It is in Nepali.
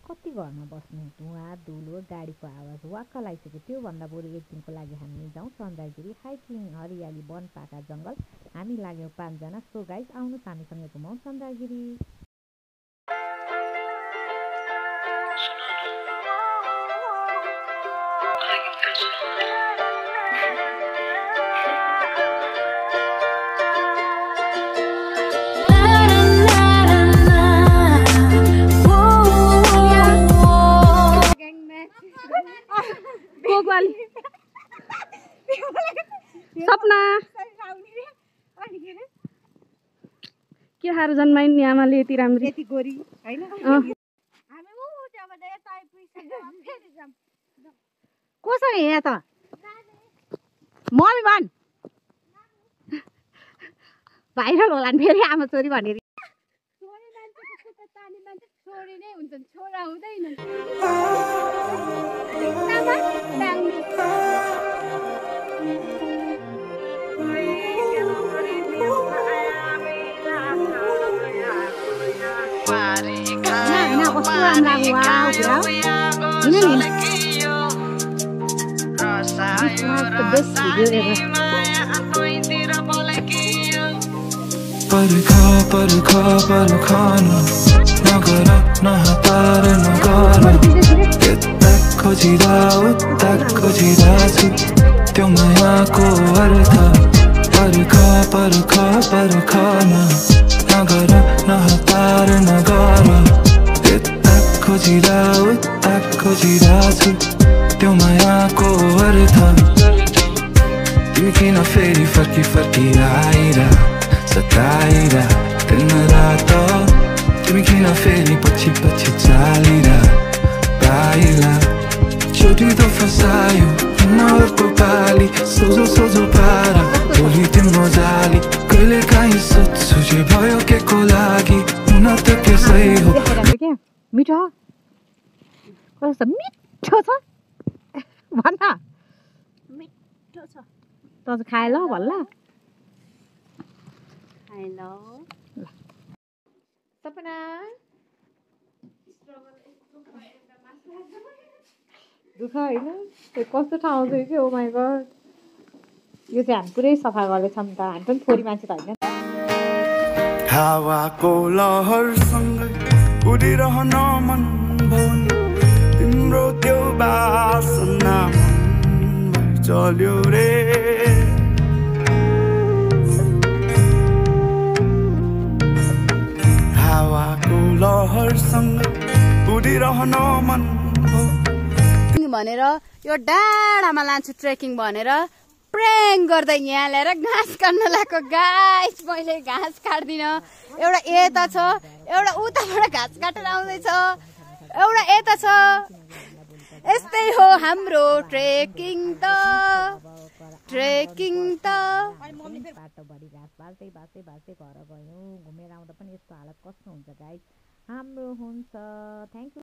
कति घरमा बस्नु धुवा धुलो गाडीको आवाज वाक्क लागिसक्यो। त्योभन्दा बरु एक दिनको लागि हामी जाउँ चन्द्रगिरी हाइकिङ, हरियाली वन पाका जङ्गल। हामी लाग्यौँ 5 जना। सो गाइस आउनुहोस् हामीसँग घुमाउँ चन्द्रगिरी। सपना के हार जन्माइन नि आमाले यति राम्री यति गोरी हैन कोसँग यहाँ त मम्मी भन् भाइरल होला नि फेरि आमा छोरी भनेर छोरी नै हुन्छ छोरा हुँदैन परखानु नगर नहतार नगर यता खोजिरा उता खोजिरा छु त्यो मायाको अर्थ परखानु नगर नहतार नगर यता खोजिरा उता खोजिरा छु त्यो मायाको अर्थ तिमी किन फेरि फर्की आइरा सताइरा दिन रात तिमी किन फेरि पछि चालिरा पाइला चोटी त फसायो नर्को पाली सोझो पारा भोलि तिम्रो जाली कहिले काहीँ सोध्छु जे भयो के को लागि हुन त के सही हो मिठो कस्तो मिठो छ भन्न मिठो छ त खाए ल भल्ला हेलो सपना दुःख होइन कस्तो ठाउँ छ कि ओ माई गड यो चाहिँ हामी पुरै सफा गर्दैछौँ त हामी पनि थोरी मान्छे त होइन हावाको लहरसँग उडिरहन मन भयो तिम्रो त्यो बासना मनभर चल्यो रे हावाको लहरसँग उडिरहन मन भनेर यो डाँडामा लान्छु ट्रेकिङ भनेर प्र्याङ गर्दै यहाँ ल्याएर घाँस काट्न लगाएको गाइस मैले घाँस काट्दिन एउटा यता छ एउटा उताबाट घाँस काटेर आउँदैछ एउटा यता छ यस्तै हो हाम्रो ट्रेकिङ त बाटोभरि घाँस बाल्दै घर गयौँ घुमेर आउँदा पनि यस्तो हालत कस्तो हुन्छ गाइस हाम्रो हुन्छ थ्याङ्क यू।